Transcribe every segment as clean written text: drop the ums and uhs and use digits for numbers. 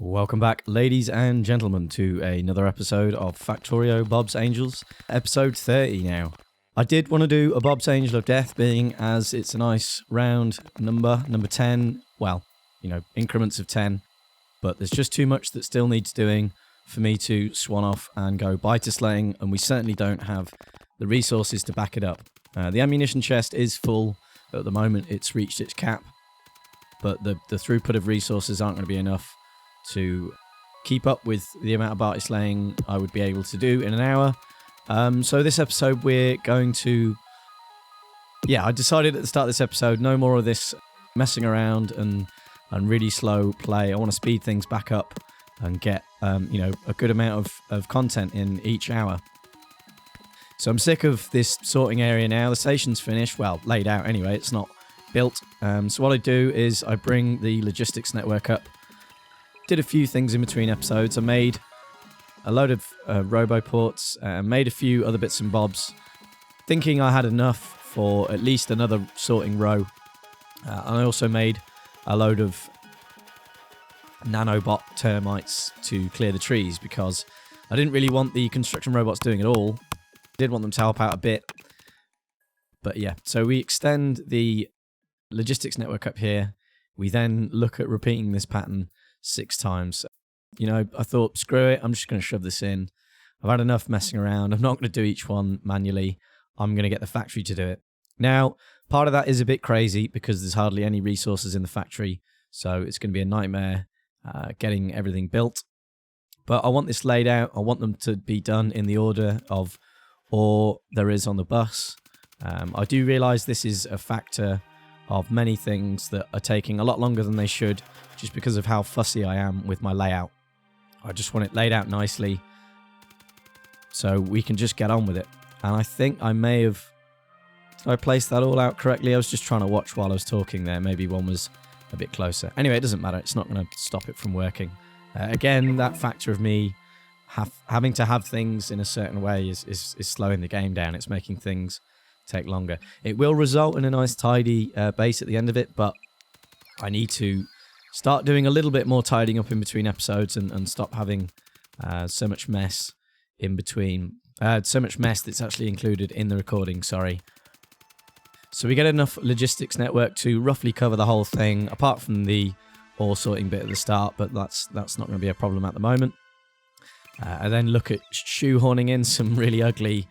Welcome back, ladies and gentlemen, to another episode of Factorio Bob's Angels, episode 30 now. I did want to do a Bob's Angel of Death, being as it's a nice round number 10, well, increments of 10, but there's just too much that still needs doing for me to swan off and go biter slaying, and we certainly don't have the resources to back it up. The ammunition chest is full at the moment, it's reached its cap, but the throughput of resources aren't going to be enough to keep up with the amount of biter slaying I would be able to do in an hour. So this episode we're going to... I decided at the start of this episode, no more of this messing around and really slow play. I want to speed things back up and get a good amount of content in each hour. So I'm sick of this sorting area now. The station's finished, well, laid out anyway, it's not built. So what I do is I bring the logistics network up. Did a few things in between episodes. I made a load of roboports, made a few other bits and bobs, thinking I had enough for at least another sorting row. And I also made a load of nanobot termites to clear the trees because I didn't really want the construction robots doing it all. I did want them to help out a bit. But yeah, so we extend the logistics network up here. We then look at repeating this pattern 6 times. I thought, screw it, I'm just going to shove this in. I've had enough messing around. I'm not going to do each one manually. I'm going to get the factory to do it. Now, part of that is a bit crazy because there's hardly any resources in the factory, so it's going to be a nightmare getting everything built. But I want this laid out. I want them to be done in the order of ore there is on the bus. I do realise this is a factor of many things that are taking a lot longer than they should, just because of how fussy I am with my layout. I just want it laid out nicely so we can just get on with it. And I think I may have... Did I place that all out correctly? I was just trying to watch while I was talking there. Maybe one was a bit closer. Anyway, it doesn't matter. It's not going to stop it from working. Again, that factor of me having to have things in a certain way is slowing the game down. It's making things take longer. It will result in a nice tidy base at the end of it, but I need to start doing a little bit more tidying up in between episodes and stop having so much mess in between. So much mess that's actually included in the recording, sorry. So we get enough logistics network to roughly cover the whole thing, apart from the ore sorting bit at the start, but that's not going to be a problem at the moment. I then look at shoehorning in some really ugly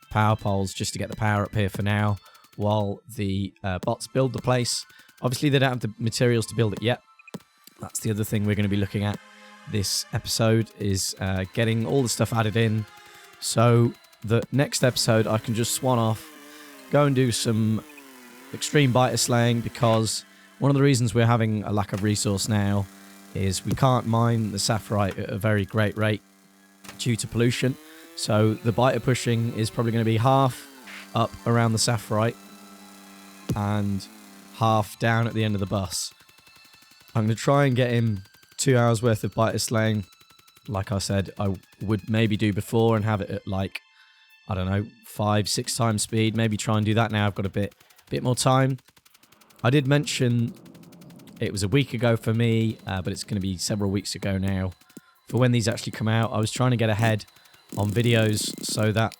power poles just to get the power up here for now, while the bots build the place. Obviously, they don't have the materials to build it yet. That's the other thing we're going to be looking at this episode, is getting all the stuff added in. So the next episode, I can just swan off, go and do some extreme biter slaying, because one of the reasons we're having a lack of resource now is we can't mine the sapphirite at a very great rate due to pollution. So the biter pushing is probably going to be half up around the sapphirite and half down at the end of the bus. I'm going to try and get in 2 hours worth of biter slaying. Like I said, I would maybe do before and have it at 5-6 times speed. Maybe try and do that now. I've got a bit more time. I did mention it was a week ago for me, but it's going to be several weeks ago now for when these actually come out. I was trying to get ahead on videos so that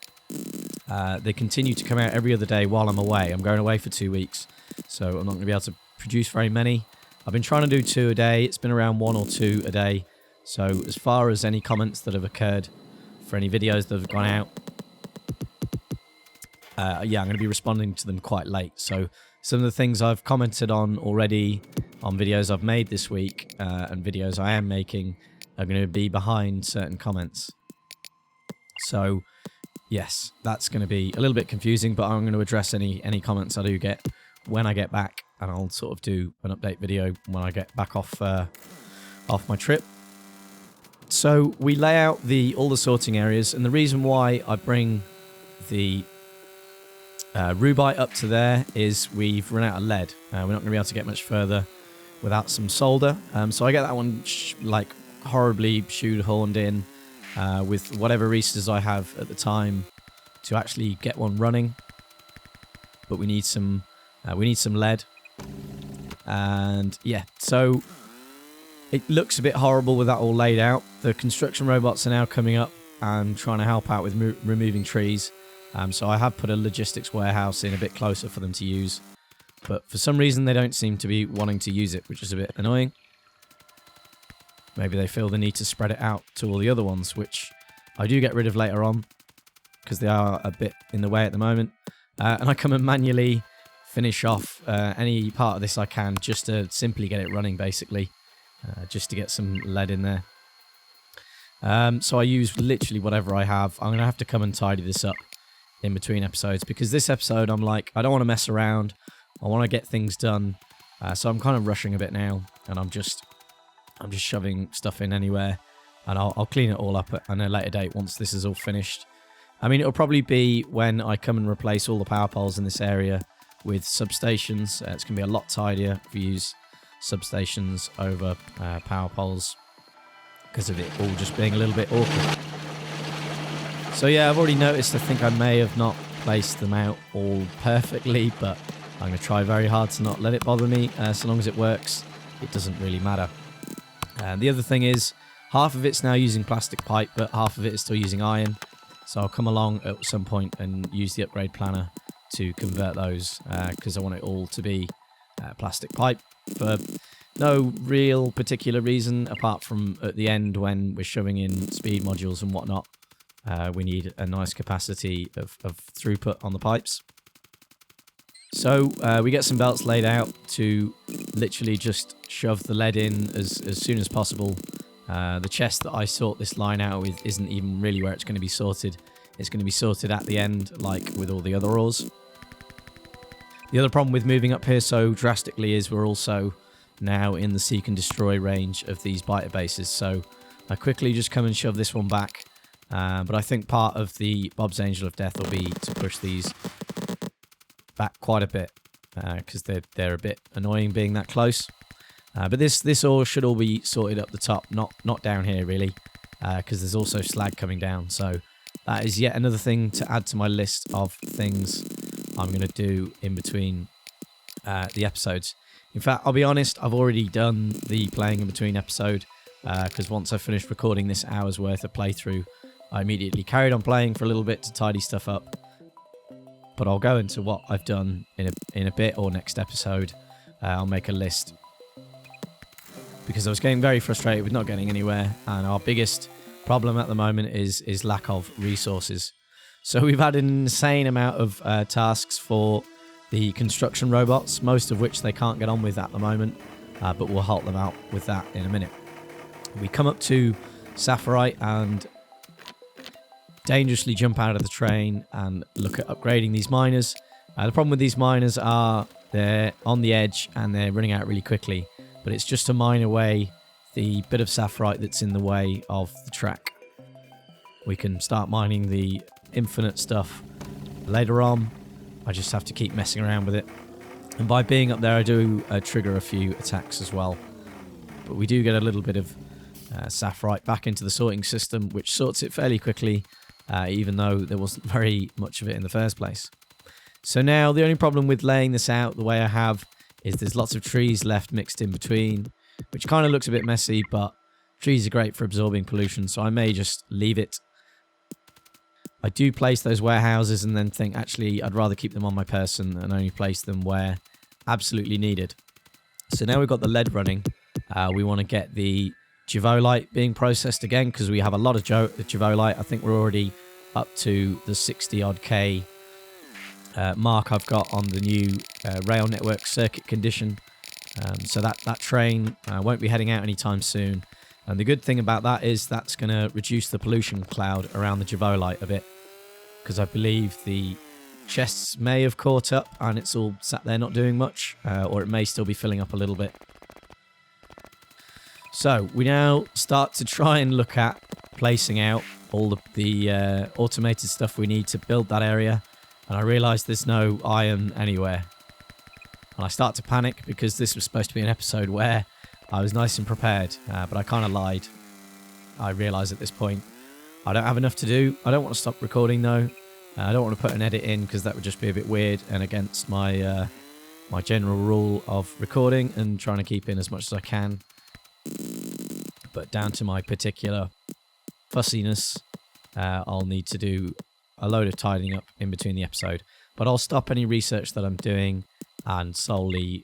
they continue to come out every other day while I'm away. I'm going away for 2 weeks, so I'm not going to be able to produce very many. I've been trying to do 2 a day. It's been around 1 or 2 a day. So as far as any comments that have occurred for any videos that have gone out, I'm going to be responding to them quite late. So some of the things I've commented on already on videos I've made this week and videos I am making are going to be behind certain comments. So yes, that's going to be a little bit confusing, but I'm going to address any comments I do get when I get back, and I'll sort of do an update video when I get back off my trip. So we lay out all the sorting areas, and the reason why I bring the rubite up to there is we've run out of lead. We're not going to be able to get much further without some solder. So I get that one horribly shoehorned in with whatever resources I have at the time to actually get one running. But we need some lead. And yeah, so It looks a bit horrible with that all laid out. The construction robots are now coming up and trying to help out with removing trees. So I have put a logistics warehouse in a bit closer for them to use. But for some reason, they don't seem to be wanting to use it, which is a bit annoying. Maybe they feel the need to spread it out to all the other ones, which I do get rid of later on, because they are a bit in the way at the moment. And I come and manually finish off any part of this I can, just to simply get it running, basically. Just to get some lead in there. So I use literally whatever I have. I'm going to have to come and tidy this up in between episodes, because this episode I'm like, I don't want to mess around. I want to get things done. So I'm kind of rushing a bit now, and I'm just shoving stuff in anywhere, and I'll clean it all up at a later date once this is all finished. I mean, it'll probably be when I come and replace all the power poles in this area with substations. It's going to be a lot tidier if we use substations over power poles, because of it all just being a little bit awkward. So yeah, I've already noticed, I think I may have not placed them out all perfectly, but I'm going to try very hard to not let it bother me. So long as it works, it doesn't really matter. The other thing is, half of it's now using plastic pipe, but half of it is still using iron. So I'll come along at some point and use the upgrade planner to convert those, because I want it all to be plastic pipe for no real particular reason, apart from at the end when we're shoving in speed modules and whatnot. We need a nice capacity of throughput on the pipes. So we get some belts laid out to literally just shove the lead in as soon as possible. The chest that I sort this line out with isn't even really where it's going to be sorted. It's going to be sorted at the end, like with all the other ores. The other problem with moving up here so drastically is we're also now in the seek and destroy range of these biter bases. So I quickly just come and shove this one back. But I think part of the Bob's Angel of Death will be to push these back quite a bit, because they're a bit annoying being that close. But this ore should all be sorted up the top, not down here really, because there's also slag coming down. So that is yet another thing to add to my list of things I'm going to do in between the episodes. In fact, I'll be honest, I've already done the playing in between episode, because once I finished recording this hour's worth of playthrough, I immediately carried on playing for a little bit to tidy stuff up. But I'll go into what I've done in a bit, or next episode. I'll make a list, because I was getting very frustrated with not getting anywhere, and our biggest problem at the moment is lack of resources. So we've had an insane amount of tasks for the construction robots, most of which they can't get on with at the moment, but we'll help them out with that in a minute. We come up to Saphirite and dangerously jump out of the train and look at upgrading these miners. The problem with these miners are they're on the edge and they're running out really quickly, but it's just to mine away the bit of Saphirite that's in the way of the track. We can start mining the infinite stuff later on. I just have to keep messing around with it. And by being up there, I do trigger a few attacks as well. But we do get a little bit of Saphirite back into the sorting system, which sorts it fairly quickly, even though there wasn't very much of it in the first place. So now the only problem with laying this out the way I have is there's lots of trees left mixed in between, which kind of looks a bit messy, but trees are great for absorbing pollution, so I may just leave it. I do place those warehouses and then think, actually, I'd rather keep them on my person and only place them where absolutely needed. So now we've got the lead running. We want to get the Givolite being processed again, because we have a lot of Givolite. I think we're already up to the 60-odd K mark I've got on the new rail network circuit condition. So that train won't be heading out anytime soon. And the good thing about that is that's going to reduce the pollution cloud around the Givolite a bit, because I believe the chests may have caught up and it's all sat there not doing much, or it may still be filling up a little bit. So we now start to try and look at placing out all the automated stuff we need to build that area, and I realise there's no iron anywhere. And I start to panic, because this was supposed to be an episode where I was nice and prepared, but I kind of lied. I realise at this point I don't have enough to do. I don't want to stop recording though. I don't want to put an edit in, because that would just be a bit weird and against my my general rule of recording and trying to keep in as much as I can. but down to my particular fussiness, I'll need to do a load of tidying up in between the episode. But I'll stop any research that I'm doing and solely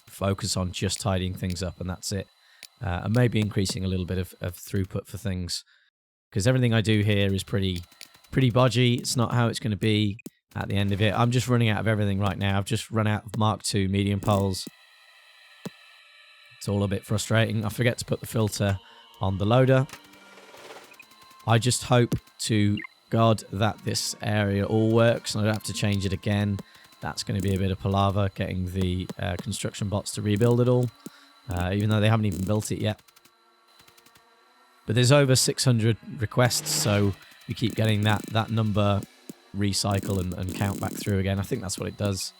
focus on just tidying things up, and that's it. And maybe increasing a little bit of throughput for things, because everything I do here is pretty bodgy. It's not how it's going to be at the end of it. I'm just running out of everything right now. I've just run out of Mark II medium poles. It's all a bit frustrating. I forget to put the filter on the loader. I just hope to God that this area all works and I don't have to change it again. That's going to be a bit of palaver, getting the construction bots to rebuild it all, even though they haven't even built it yet. But there's over 600 requests, so we keep getting that number recycle and count back through again. I think that's what it does.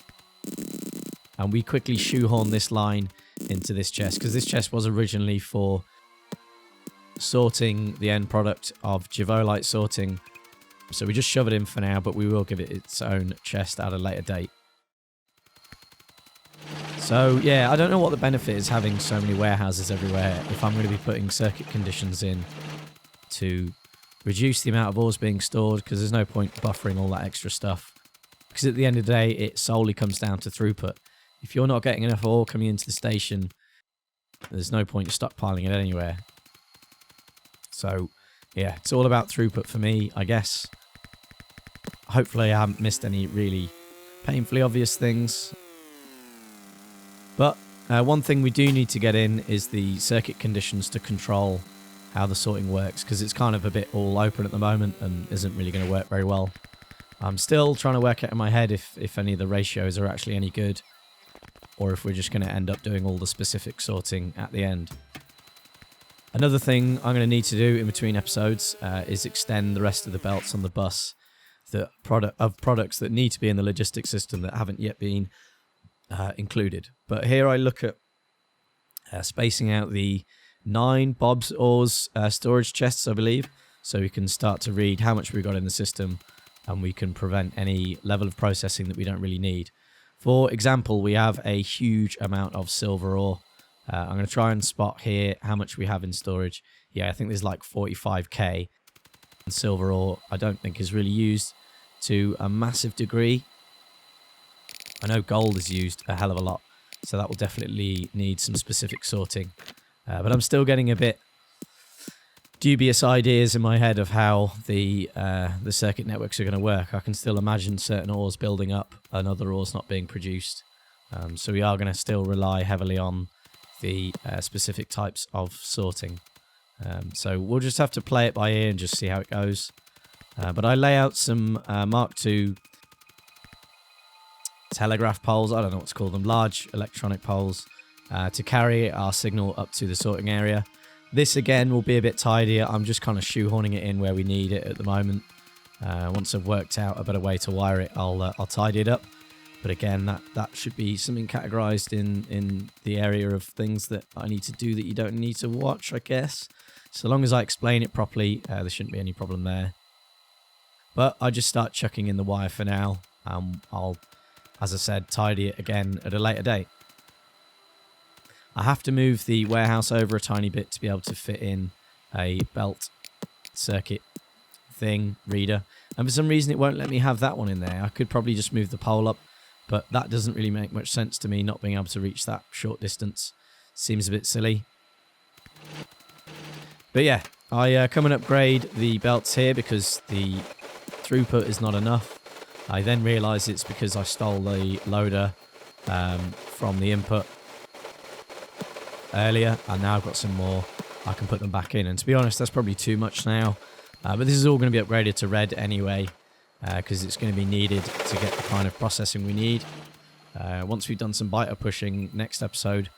And we quickly shoehorn this line into this chest, because this chest was originally for sorting the end product of Givolite sorting. So we just shove it in for now, but we will give it its own chest at a later date. So yeah, I don't know what the benefit is having so many warehouses everywhere if I'm going to be putting circuit conditions in to reduce the amount of ores being stored, because there's no point buffering all that extra stuff. Because at the end of the day, it solely comes down to throughput. If you're not getting enough ore coming into the station, there's no point stockpiling it anywhere. So yeah, it's all about throughput for me, I guess. Hopefully I haven't missed any really painfully obvious things. But one thing we do need to get in is the circuit conditions to control how the sorting works, because it's kind of a bit all open at the moment and isn't really going to work very well. I'm still trying to work out in my head if any of the ratios are actually any good, or if we're just going to end up doing all the specific sorting at the end. Another thing I'm going to need to do in between episodes is extend the rest of the belts on the bus of products that need to be in the logistics system that haven't yet been included. But here I look at spacing out the 9 Bob's Ores storage chests, I believe, so we can start to read how much we've got in the system, and we can prevent any level of processing that we don't really need. For example, we have a huge amount of silver ore. I'm going to try and spot here how much we have in storage. Yeah, I think there's like 45k. And silver ore, I don't think is really used to a massive degree. I know gold is used a hell of a lot, so that will definitely need some specific sorting. But I'm still getting a bit dubious ideas in my head of how the circuit networks are going to work. I can still imagine certain ores building up and other ores not being produced. So we are going to still rely heavily on the specific types of sorting. So we'll just have to play it by ear and just see how it goes. But I lay out some Mark II telegraph poles, I don't know what to call them, large electronic poles, to carry our signal up to the sorting area. This again will be a bit tidier. I'm just kind of shoehorning it in where we need it at the moment. Once I've worked out a better way to wire it, I'll tidy it up. But again, that should be something categorized in the area of things that I need to do that you don't need to watch, I guess. So long as I explain it properly, there shouldn't be any problem there. But I just start chucking in the wire for now. I'll, as I said, tidy it again at a later date. I have to move the warehouse over a tiny bit to be able to fit in a belt circuit thing, reader. And for some reason it won't let me have that one in there. I could probably just move the pole up, but that doesn't really make much sense to me, not being able to reach that short distance. Seems a bit silly. But yeah, I come and upgrade the belts here because the throughput is not enough. I then realise it's because I stole the loader from the input earlier, and now I've got some more. I can put them back in, and to be honest, that's probably too much now. But this is all going to be upgraded to red anyway, because it's going to be needed to get the kind of processing we need. Once we've done some biter pushing next episode,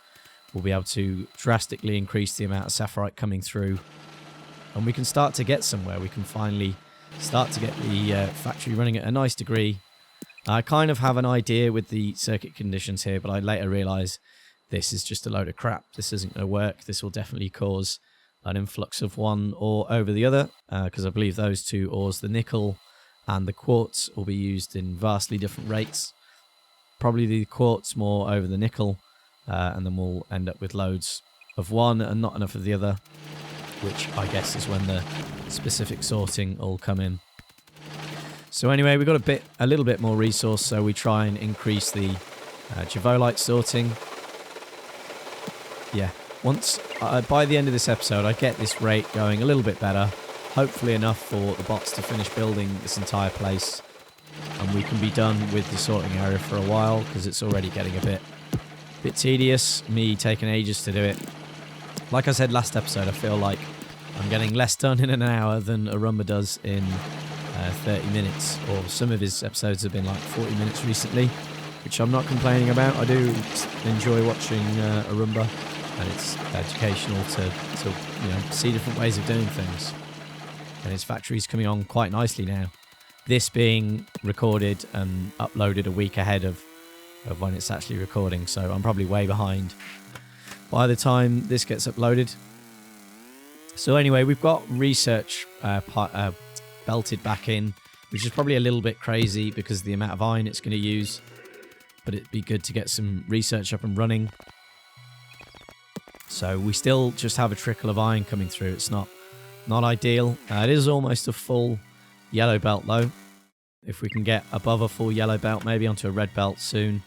we'll be able to drastically increase the amount of sapphirite coming through, and we can start to get somewhere. We can finally start to get the factory running at a nice degree. I kind of have an idea with the circuit conditions here, but I later realise this is just a load of crap. This isn't going to work. This will definitely cause an influx of one ore over the other, because I believe those two ores, the nickel and the quartz, will be used in vastly different rates. Probably the quartz more over the nickel, and then we'll end up with loads of one and not enough of the other, which I guess is when the specific sorting all come in. So anyway, we've got a little bit more resource, so we try and increase the Javolite sorting. Yeah, once by the end of this episode, I get this rate going a little bit better, hopefully enough for the bots to finish building this entire place, and we can be done with the sorting area for a while, because it's already getting a bit tedious, me taking ages to do it. Like I said last episode, I feel like I'm getting less done in an hour than Arumba does in 30 minutes, or some of his episodes have been like 40 minutes recently, which I'm not complaining about. I do enjoy watching Arumba, and it's educational to see different ways of doing things. And his factory's coming on quite nicely now. This being recorded and uploaded a week ahead of when it's actually recording, so I'm probably way behind by the time this gets uploaded. So anyway, we've got research belted back in, which is probably a little bit crazy because of the amount of iron it's going to use, but it'd be good to get some research up and running. So we still just have a trickle of iron coming through. It's not ideal. It is almost a full yellow belt though. If we can get above a full yellow belt, maybe onto a red belt soon,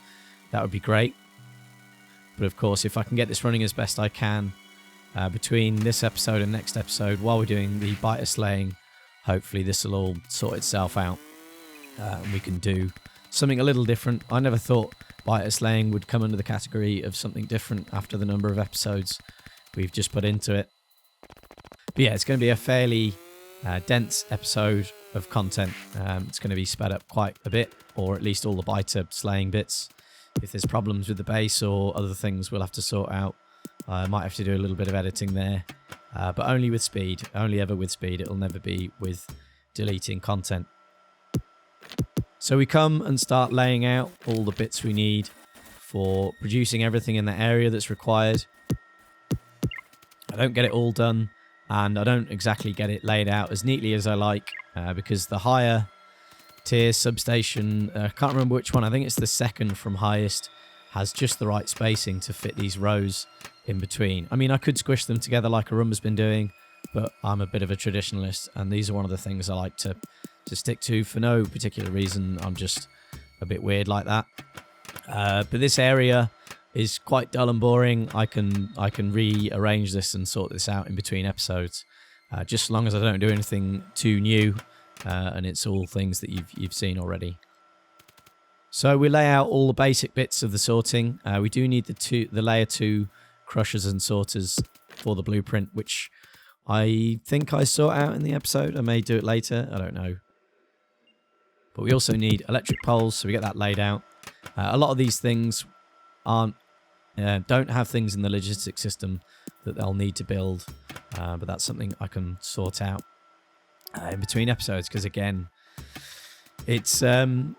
that would be great. But of course, if I can get this running as best I can between this episode and next episode, while we're doing the biter slaying, hopefully this will all sort itself out. And we can do something a little different. I never thought biter slaying would come under the category of something different after the number of episodes we've just put into it. But yeah, it's going to be a fairly dense episode of content. It's going to be sped up quite a bit, or at least all the biter slaying bits. If there's problems with the base or other things we'll have to sort out, I might have to do a little bit of editing there, but only with speed. Only ever with speed. It'll never be with deleting content. So we come and start laying out all the bits we need for producing everything in the area that's required. I don't get it all done, and I don't exactly get it laid out as neatly as I like, because the higher tier substation, I can't remember which one, I think it's the second from highest, has just the right spacing to fit these rows in between. I mean, I could squish them together like Arumba's been doing, but I'm a bit of a traditionalist, and these are one of the things I like to stick to for no particular reason. I'm just a bit weird like that. But this area is quite dull and boring. I can rearrange this and sort this out in between episodes, just as long as I don't do anything too new, and it's all things that you've seen already. So we lay out all the basic bits of the sorting. We do need the layer 2 crushers and sorters for the blueprint, which I think I sort out in the episode. I may do it later, I don't know. But we also need electric poles, so we get that laid out. A lot of these things don't have things in the logistics system that they'll need to build, but that's something I can sort out in between episodes, because again, it's something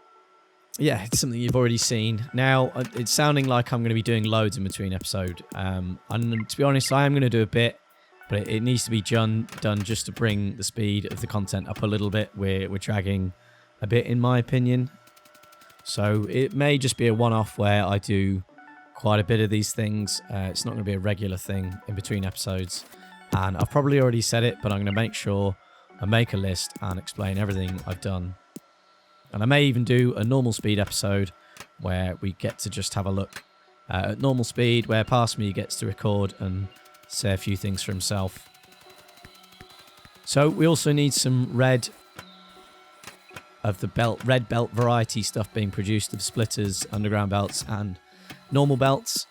you've already seen. Now, it's sounding like I'm going to be doing loads in between episode, and to be honest, I am going to do a bit, but it needs to be done just to bring the speed of the content up a little bit. We're dragging a bit, in my opinion, so it may just be a one-off where I do quite a bit of these things. It's not going to be a regular thing in between episodes, and I've probably already said it, but I'm going to make sure I make a list and explain everything I've done. And I may even do a normal speed episode where we get to just have a look at normal speed, where Past Me gets to record and say a few things for himself. So we also need some red belt variety stuff being produced of splitters, underground belts and normal belts.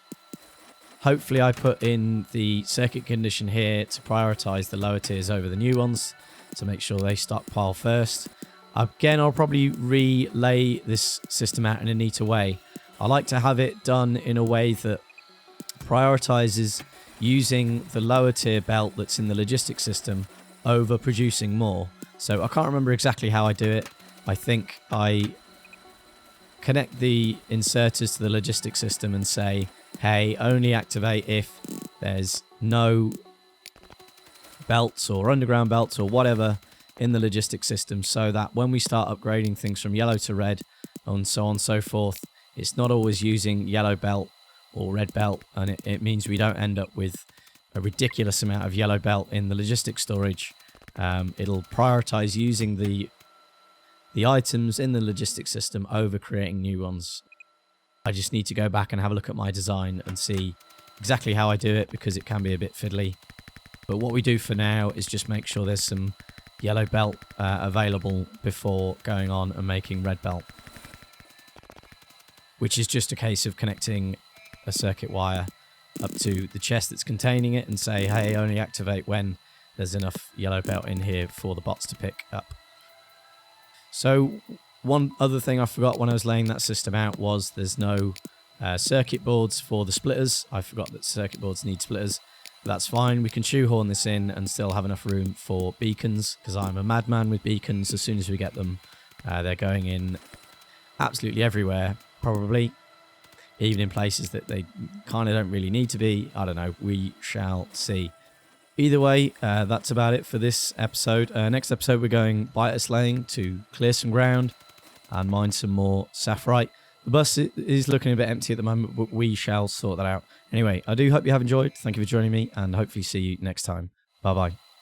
Hopefully I put in the circuit condition here to prioritize the lower tiers over the new ones, to make sure they stockpile first. Again, I'll probably relay this system out in a neater way. I like to have it done in a way that prioritizes using the lower tier belt that's in the logistics system over producing more. So I can't remember exactly how I do it. I think I connect the inserters to the logistics system and say, hey, only activate if there's no belts or underground belts or whatever in the logistics system, so that when we start upgrading things from yellow to red and so on and so forth, it's not always using yellow belt or red belt, and it means we don't end up with a ridiculous amount of yellow belt in the logistics storage. It'll prioritize using the items in the logistics system over creating new ones. I just need to go back and have a look at my design and see exactly how I do it, because it can be a bit fiddly. But what we do for now is just make sure there's some yellow belt available before going on and making red belt, which is just a case of connecting a circuit wire up to the chest that's containing it and say, hey, only activate when there's enough yellow belt in here for the bots to pick up. So one other thing I forgot when I was laying that system out was there's no circuit boards for the splitters. I forgot that circuit boards need splitters. But that's fine. We can shoehorn this in and still have enough room for beacons, because I'm a madman with beacons. As soon as we get them, they're going in absolutely everywhere, probably. Even in places that they kind of don't really need to be. I don't know. We shall see. Either way, that's about it for this episode. Next episode, we're going biter slaying to clear some ground and mine some more sapphirite. The bus is looking a bit empty at the moment, but we shall sort that out. Anyway, I do hope you have enjoyed. Thank you for joining me, and hopefully see you next time. Bye-bye.